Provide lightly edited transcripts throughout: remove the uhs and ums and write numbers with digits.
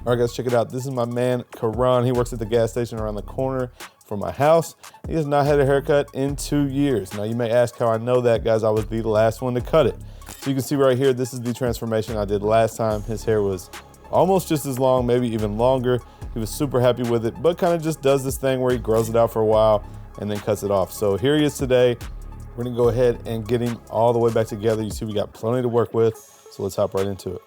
All right, guys, check it out. This is my man, Karan. He works at the gas station around the corner from my house. He has not had a haircut in 2 years. Now, you may ask how I know that, guys. I was the last one to cut it. So you can see right here, this is the transformation I did last time. His hair was almost just as long, maybe even longer. He was super happy with it, but kind of just does this thing where he grows it out for a while and then cuts it off. So here he is today. We're gonna go ahead and get him all the way back together. You see we got plenty to work with, so let's hop right into it.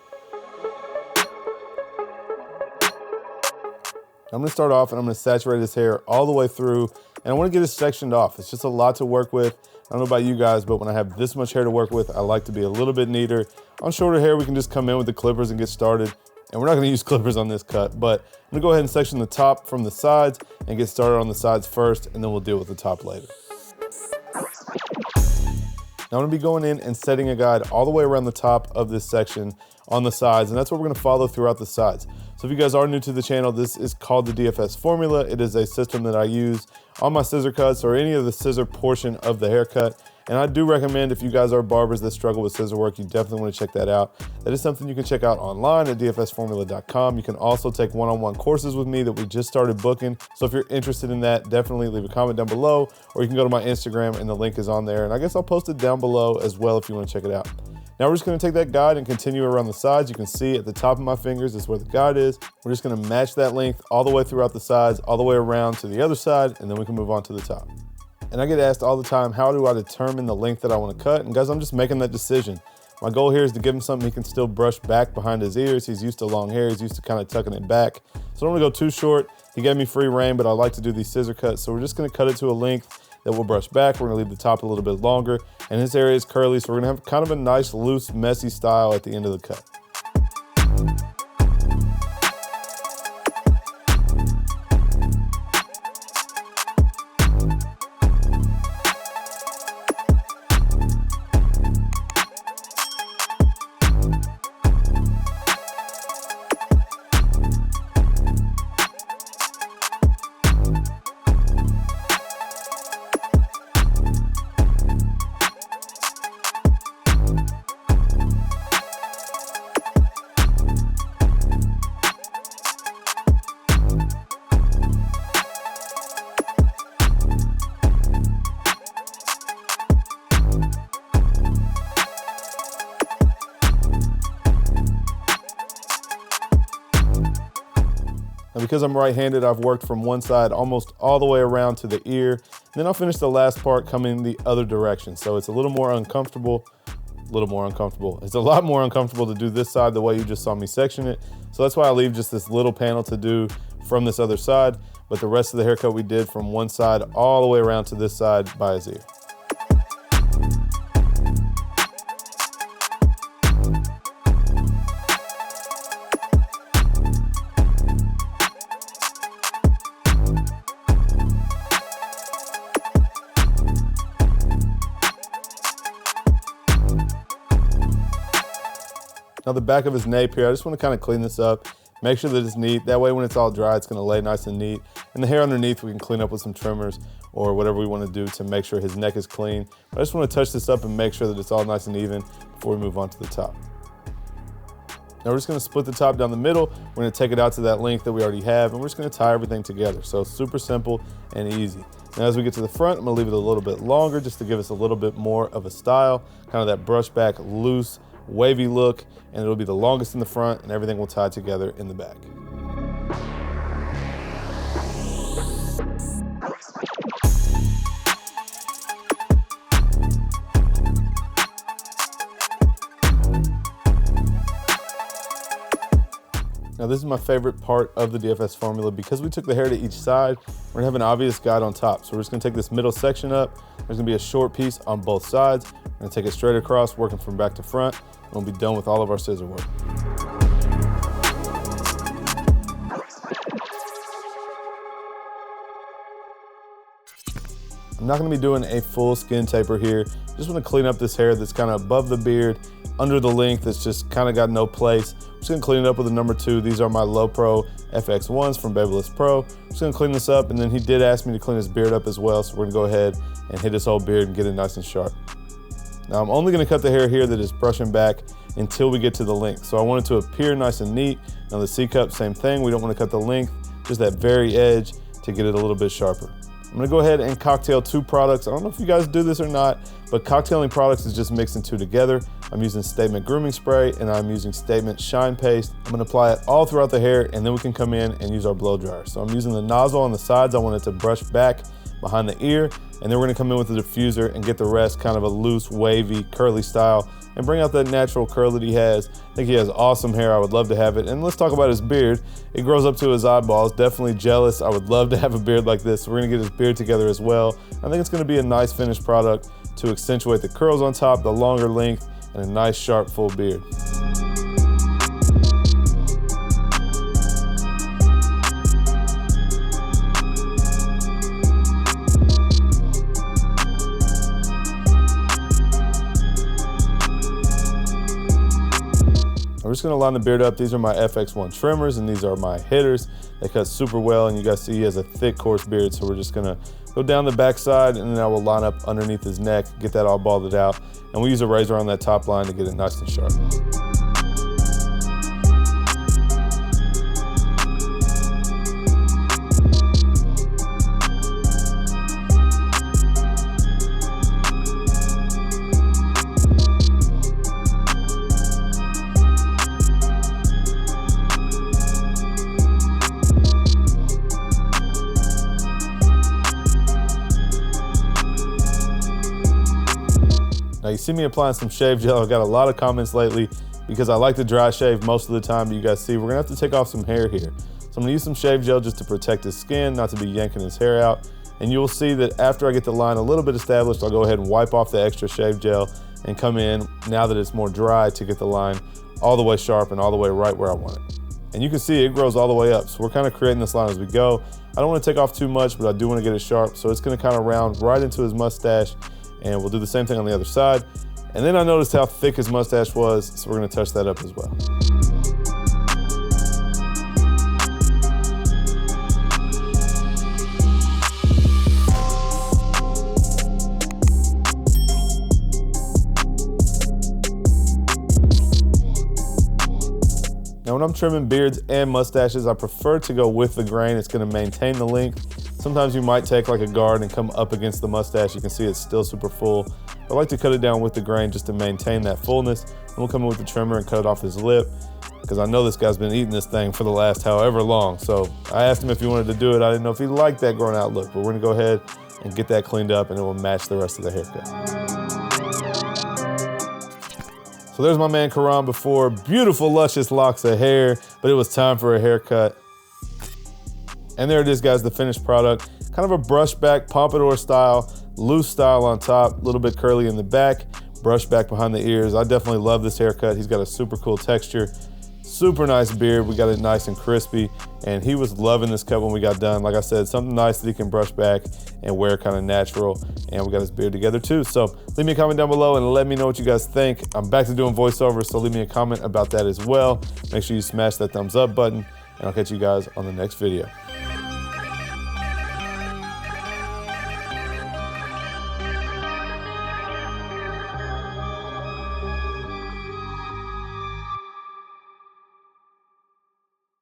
I'm gonna start off and I'm gonna saturate his hair all the way through, and I wanna get it sectioned off. It's just a lot to work with. I don't know about you guys, but when I have this much hair to work with, I like to be a little bit neater. On shorter hair, we can just come in with the clippers and get started. And we're not gonna use clippers on this cut, but I'm gonna go ahead and section the top from the sides and get started on the sides first, and then we'll deal with the top later. Now I'm gonna be going in and setting a guide all the way around the top of this section on the sides, and that's what we're gonna follow throughout the sides. So if you guys are new to the channel, this is called the DFS formula. It is a system that I use on my scissor cuts or any of the scissor portion of the haircut. And I do recommend, if you guys are barbers that struggle with scissor work, you definitely want to check that out. That is something you can check out online at dfsformula.com. You can also take one-on-one courses with me that we just started booking. So if you're interested in that, definitely leave a comment down below, or you can go to my Instagram and the link is on there. And I guess I'll post it down below as well if you want to check it out. Now we're just going to take that guide and continue around the sides. You can see at the top of my fingers is where the guide is. We're just going to match that length all the way throughout the sides, all the way around to the other side, and then we can move on to the top. And I get asked all the time, how do I determine the length that I want to cut? And guys, I'm just making that decision. My goal here is to give him something he can still brush back behind his ears. He's used to long hair. He's used to kind of tucking it back. So I don't want to go too short. He gave me free reign, but I like to do these scissor cuts. So we're just going to cut it to a length that we'll brush back. We're going to leave the top a little bit longer. And his area is curly, so we're going to have kind of a nice, loose, messy style at the end of the cut. Now, because I'm right-handed, I've worked from one side almost all the way around to the ear. Then I'll finish the last part coming the other direction. So it's a little more uncomfortable, It's a lot more uncomfortable to do this side the way you just saw me section it. So that's why I leave just this little panel to do from this other side. But the rest of the haircut we did from one side all the way around to this side by his ear. Now the back of his nape here, I just want to kind of clean this up, make sure that it's neat. That way when it's all dry, it's going to lay nice and neat. And the hair underneath, we can clean up with some trimmers or whatever we want to do to make sure his neck is clean. But I just want to touch this up and make sure that it's all nice and even before we move on to the top. Now we're just going to split the top down the middle. We're going to take it out to that length that we already have, and we're just going to tie everything together. So super simple and easy. Now as we get to the front, I'm going to leave it a little bit longer just to give us a little bit more of a style, kind of that brush back, loose, wavy look, and it'll be the longest in the front and everything will tie together in the back. Now this is my favorite part of the DFS formula. Because we took the hair to each side, we're gonna have an obvious guide on top. So we're just gonna take this middle section up. There's gonna be a short piece on both sides. We're gonna take it straight across, working from back to front, and we'll be done with all of our scissor work. I'm not gonna be doing a full skin taper here. Just wanna clean up this hair that's kind of above the beard, under the length, that's just kind of got no place. I'm just gonna clean it up with a number 2. These are my low pro FXOnes from Babyliss Pro. I'm just gonna clean this up, and then he did ask me to clean his beard up as well, so we're gonna go ahead and hit his whole beard and get it nice and sharp. Now I'm only gonna cut the hair here that is brushing back until we get to the length. So I want it to appear nice and neat. Now the C-cup, same thing. We don't want to cut the length, just that very edge to get it a little bit sharper. I'm gonna go ahead and cocktail 2 products. I don't know if you guys do this or not, but cocktailing products is just mixing 2 together. I'm using Statement Grooming Spray and I'm using Statement Shine Paste. I'm gonna apply it all throughout the hair and then we can come in and use our blow dryer. So I'm using the nozzle on the sides. I want it to brush back behind the ear, and then we're gonna come in with the diffuser and get the rest kind of a loose, wavy, curly style and bring out that natural curl that he has. I think he has awesome hair. I would love to have it. And let's talk about his beard. It grows up to his eyeballs. Definitely jealous. I would love to have a beard like this. So we're gonna get his beard together as well. I think it's gonna be a nice finished product to accentuate the curls on top, the longer length, and a nice, sharp, full beard. We're just gonna line the beard up. These are my FXOne trimmers and these are my hitters. They cut super well and you guys see he has a thick, coarse beard. So we're just gonna go down the back side and then I will line up underneath his neck, get that all balded out. And we use a razor on that top line to get it nice and sharp. Now you see me applying some shave gel. I've got a lot of comments lately because I like to dry shave most of the time, but you guys see we're gonna have to take off some hair here. So I'm gonna use some shave gel just to protect his skin, not to be yanking his hair out. And you'll see that after I get the line a little bit established, I'll go ahead and wipe off the extra shave gel and come in, now that it's more dry, to get the line all the way sharp and all the way right where I want it. And you can see it grows all the way up. So we're kind of creating this line as we go. I don't wanna take off too much, but I do wanna get it sharp. So it's gonna kind of round right into his mustache. And we'll do the same thing on the other side. And then I noticed how thick his mustache was, so we're gonna touch that up as well. Now when I'm trimming beards and mustaches, I prefer to go with the grain. It's gonna maintain the length. Sometimes you might take like a guard and come up against the mustache. You can see it's still super full. I like to cut it down with the grain just to maintain that fullness. And we'll come in with the trimmer and cut it off his lip, because I know this guy's been eating this thing for the last however long. So I asked him if he wanted to do it. I didn't know if he liked that grown out look, but we're gonna go ahead and get that cleaned up and it will match the rest of the haircut. So there's my man Karan before. Beautiful, luscious locks of hair, but it was time for a haircut. And there it is, guys, the finished product. Kind of a brush back, pompadour style, loose style on top, a little bit curly in the back, brush back behind the ears. I definitely love this haircut. He's got a super cool texture, super nice beard. We got it nice and crispy, and he was loving this cut when we got done. Like I said, something nice that he can brush back and wear kind of natural, and we got his beard together too. So leave me a comment down below and let me know what you guys think. I'm back to doing voiceovers, so leave me a comment about that as well. Make sure you smash that thumbs up button, and I'll catch you guys on the next video.